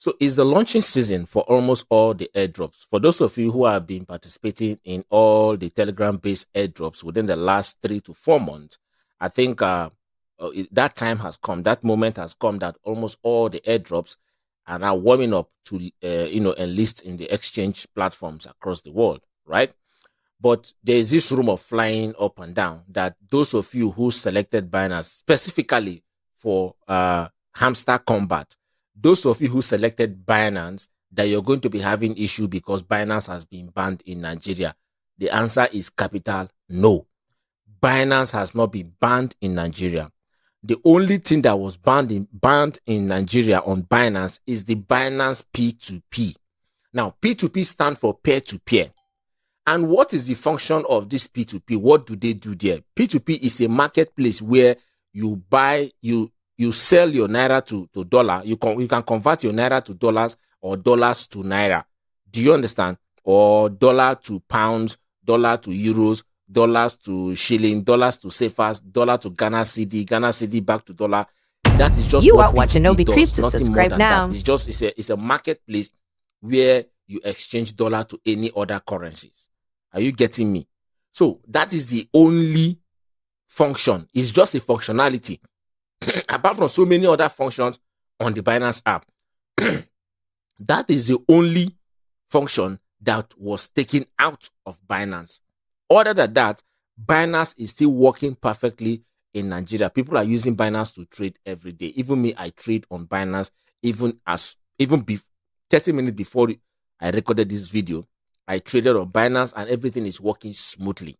So it's the launching season for almost all the airdrops. For those of you who have been participating in all the Telegram-based airdrops within the last 3 to 4 months, I think that time has come. That moment has come that almost all the airdrops are now warming up to, enlist in the exchange platforms across the world, right? But there is this rumor flying up and down that those of you who selected Binance specifically for Hamster Combat, those of you who selected Binance, that you're going to be having issue because Binance has been banned in Nigeria. The answer is capital no. Binance has not been banned in Nigeria. The only thing that was banned in Nigeria on Binance is the Binance P2P. Now, P2P stands for peer-to-peer. And what is the function of this P2P? What do they do there? P2P is a marketplace where you sell your naira to dollar. You can convert your naira to dollars or dollars to naira. Do you understand? Or dollar to pounds, dollar to euros, dollars to shilling, dollars to CFAs, dollar to Ghana CD back to dollar. That is just what watching Obicrypto. Subscribe now. It's a marketplace where you exchange dollar to any other currencies. Are you getting me? So that is the only function. It's just a functionality. Apart from so many other functions on the Binance app, that is the only function that was taken out of Binance. Other than that, Binance is still working perfectly in Nigeria. People are using Binance to trade every day. Even me, I trade on Binance. Even 30 minutes before I recorded this video, I traded on Binance and everything is working smoothly.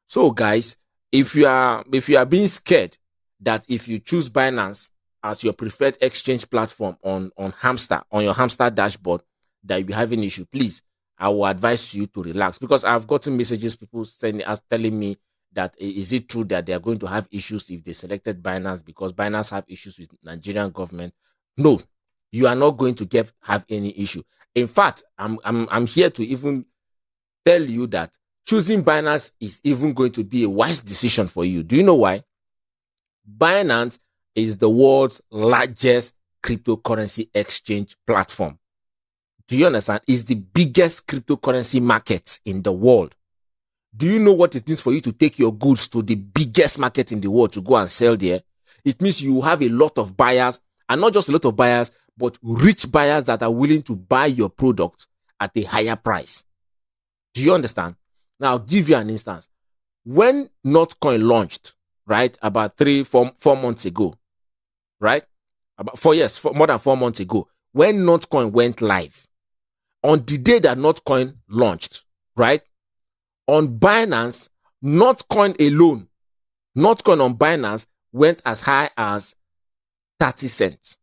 So guys, if you are being scared that if you choose Binance as your preferred exchange platform on your Hamster dashboard, that you'll be having issue, please, I will advise you to relax, because I've gotten messages, people sending us telling me that is it true that they are going to have issues if they selected Binance because Binance have issues with Nigerian government. No, you are not going to have any issue. In fact, I'm here to even tell you that choosing Binance is even going to be a wise decision for you. Do you know why? Binance is the world's largest cryptocurrency exchange platform. Do you understand? It's the biggest cryptocurrency market in the world. Do you know what it means for you to take your goods to the biggest market in the world to go and sell there? It means you have a lot of buyers, and not just a lot of buyers, but rich buyers that are willing to buy your product at a higher price. Do you understand? Now, I'll give you an instance. When Notcoin launched, right, about 4 months ago, right? About 4 years, more than 4 months ago, when Notcoin went live, on the day that Notcoin launched, right, on Binance, Notcoin alone, Notcoin on Binance went as high as 30 cents.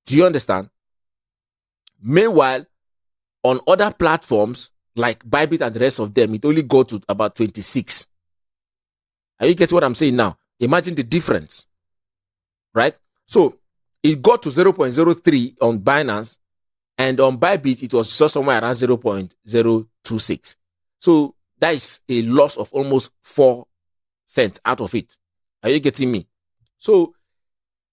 Do you understand? Meanwhile, on other platforms like Bybit and the rest of them, it only got to about 26. Are you getting what I'm saying now? Imagine the difference, right? So it got to 0.03 on Binance, and on Bybit, it was just somewhere around 0.026. So that is a loss of almost 4 cents out of it. Are you getting me? So,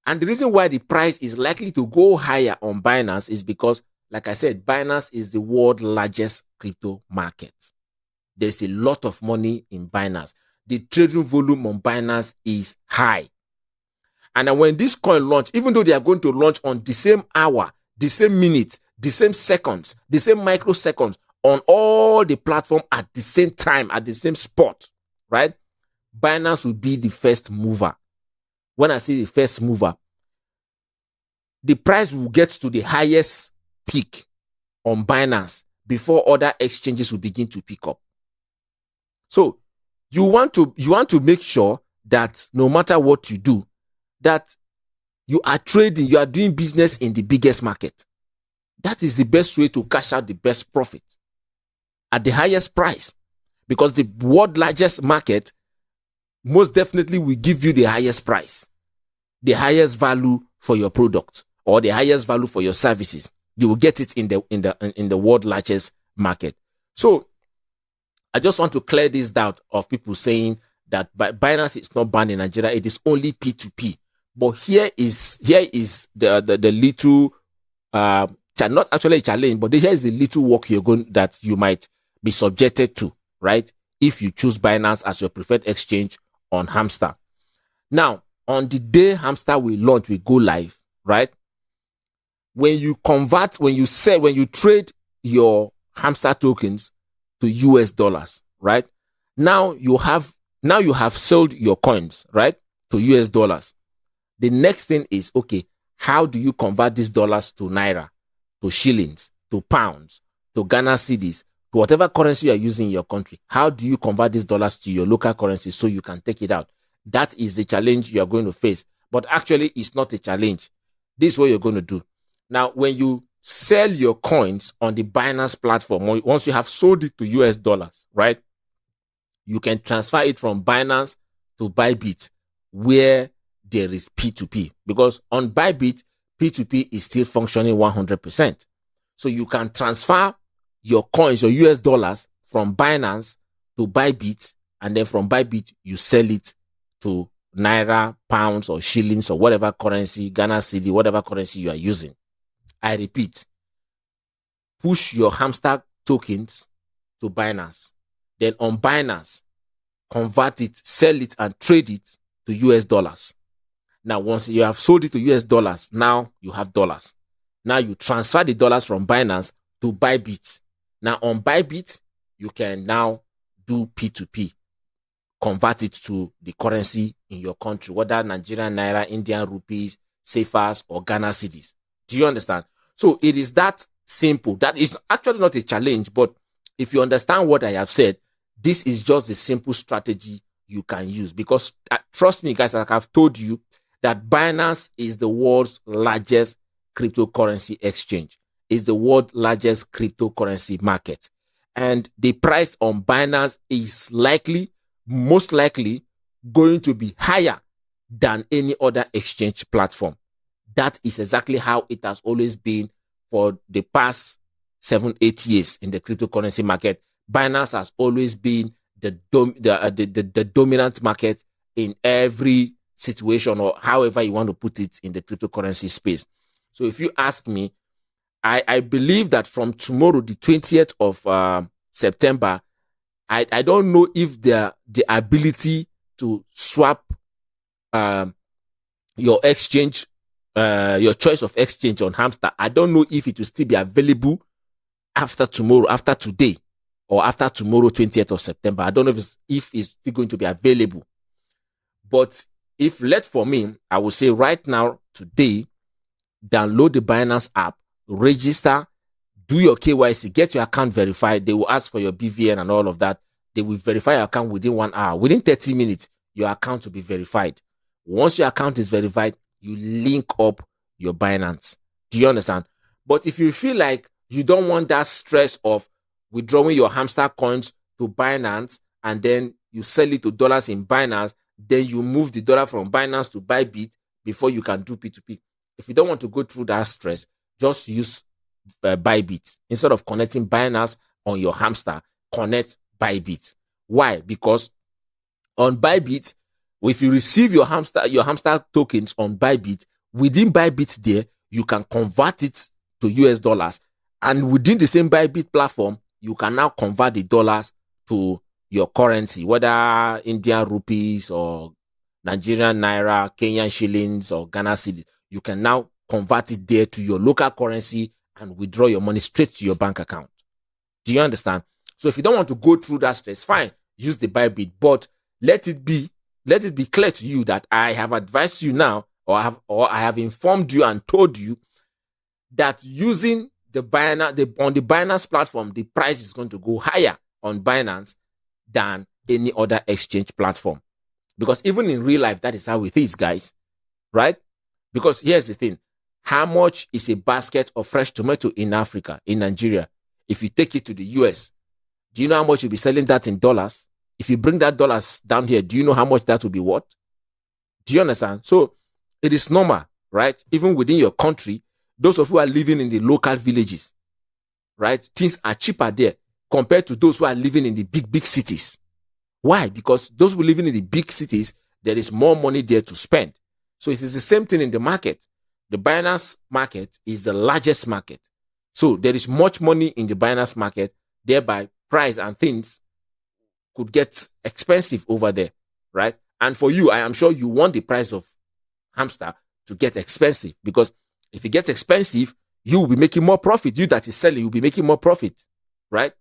and the reason why the price is likely to go higher on Binance is because, like I said, Binance is the world's largest crypto market. There's a lot of money in Binance. The trading volume on Binance is high. And when this coin launch, even though they are going to launch on the same hour, the same minute, the same seconds, the same microseconds on all the platform at the same time, at the same spot, right? Binance will be the first mover. When I say the first mover, the price will get to the highest peak on Binance before other exchanges will begin to pick up. So you want to make sure that no matter what you do, that you are trading, you are doing business in the biggest market. That is the best way to cash out the best profit at the highest price, because the world largest market most definitely will give you the highest price, the highest value for your product, or the highest value for your services. You will get it in the world largest market. So I just want to clear this doubt of people saying that Binance is not banned in Nigeria. It is only P2P. But here is the little not actually a challenge, but here is the little work that you might be subjected to, right? If you choose Binance as your preferred exchange on Hamster. Now, on the day Hamster will launch, we go live, right? When you trade your Hamster tokens to US dollars, right? Now you have sold your coins, right, to US dollars. The next thing is, okay, how do you convert these dollars to naira, to shillings, to pounds, to Ghana cedis, to whatever currency you are using in your country? How do you convert these dollars to your local currency so you can take it out? That is the challenge you are going to face. But actually, it's not a challenge. This is what you're going to do. Now, when you sell your coins on the Binance platform, once you have sold it to US dollars, right, you can transfer it from Binance to Bybit, where there is P2P. Because on Bybit, P2P is still functioning 100%. So you can transfer your coins, your US dollars, from Binance to Bybit, and then from Bybit, you sell it to naira, pounds, or shillings, or whatever currency, Ghana cedi, whatever currency you are using. I repeat, push your Hamster tokens to Binance. Then on Binance, convert it, sell it, and trade it to US dollars. Now, once you have sold it to US dollars, now you have dollars. Now you transfer the dollars from Binance to Bybit. Now on Bybit, you can now do P2P. Convert it to the currency in your country, whether Nigerian naira, Indian rupees, CFAs, or Ghana cedis. Do you understand? So it is that simple. That is actually not a challenge, but if you understand what I have said, this is just the simple strategy you can use. Because trust me, guys, like I've told you, that Binance is the world's largest cryptocurrency exchange. It's the world's largest cryptocurrency market. And the price on Binance is most likely, going to be higher than any other exchange platform. That is exactly how it has always been for the past 7-8 years in the cryptocurrency market. Binance has always been the dominant market in every situation, or however you want to put it, in the cryptocurrency space. So if you ask me, I believe that from tomorrow, the 20th of September, I don't know if the ability to swap your exchange, your choice of exchange on Hamster, I don't know if it will still be available after tomorrow, after today, or after tomorrow, 20th of September. I don't know if it's still going to be available. But if left for me, I would say right now, today, download the Binance app, register, do your KYC, get your account verified. They will ask for your BVN and all of that. They will verify your account within 1 hour. Within 30 minutes, your account will be verified. Once your account is verified, you link up your Binance. Do you understand? But if you feel like you don't want that stress of withdrawing your Hamster coins to Binance and then you sell it to dollars in Binance, then you move the dollar from Binance to Bybit before you can do P2P. If you don't want to go through that stress, just use Bybit. Instead of connecting Binance on your Hamster, connect Bybit. Why? Because on Bybit, if you receive your Hamster tokens on Bybit, within Bybit there, you can convert it to US dollars. And within the same Bybit platform, you can now convert the dollars to your currency, whether Indian rupees or Nigerian naira, Kenyan shillings, or Ghana cedi. You can now convert it there to your local currency and withdraw your money straight to your bank account. Do you understand? So if you don't want to go through that stress, fine, use the Bybit, but let it be clear to you that I have advised you now, or I have informed you and told you that using the Binance, on the Binance platform, the price is going to go higher on Binance than any other exchange platform. Because even in real life, that is how it is, guys. Right? Because here's the thing. How much is a basket of fresh tomato in Africa, in Nigeria? If you take it to the US, do you know how much you'll be selling that in dollars? If you bring that dollars down here, do you know how much that will be worth? Do you understand? So it is normal, right? Even within your country, those of you who are living in the local villages, right? Things are cheaper there compared to those who are living in the big cities. Why? Because those who live in the big cities, there is more money there to spend. So it is the same thing in the market. The Binance market is the largest market. So there is much money in the Binance market, thereby price and things could get expensive over there, right? And for you, I am sure you want the price of Hamster to get expensive, because if it gets expensive, you will be making more profit. You that is selling, you'll be making more profit, right?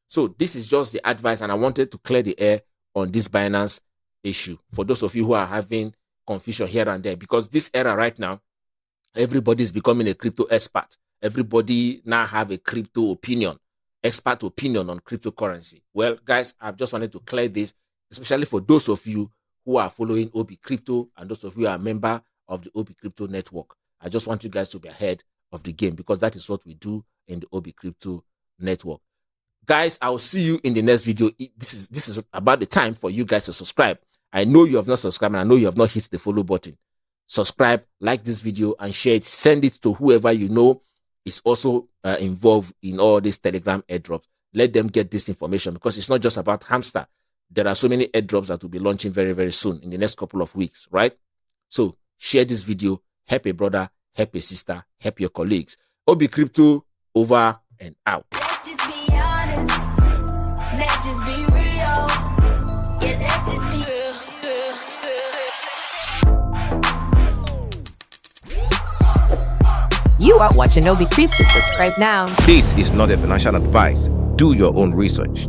So this is just the advice, and I wanted to clear the air on this Binance issue for those of you who are having confusion here and there, because this era right now, everybody is becoming a crypto expert. Everybody now have a crypto opinion, expert opinion on cryptocurrency. Well, guys, I've just wanted to clear this, especially for those of you who are following Obicrypto and those of you who are a member of the Obicrypto network. I just want you guys to be ahead of the game, because that is what we do in the Obicrypto network. Guys, I'll see you in the next video. This is about the time for you guys to subscribe. I know you have not subscribed, and I know you have not hit the follow button. Subscribe, like this video, and share it. Send it to whoever you know is also involved in all these Telegram airdrops. Let them get this information, because it's not just about Hamster. There are so many airdrops that will be launching very, very soon in the next couple of weeks, right? So share this video, help a brother, help a sister, help your colleagues. Obicrypto, over and out. Let's just be honest. Let's just be real. Yeah, let's just be real. You are watching Obicrypto. Subscribe now. This is not a financial advice. Do your own research.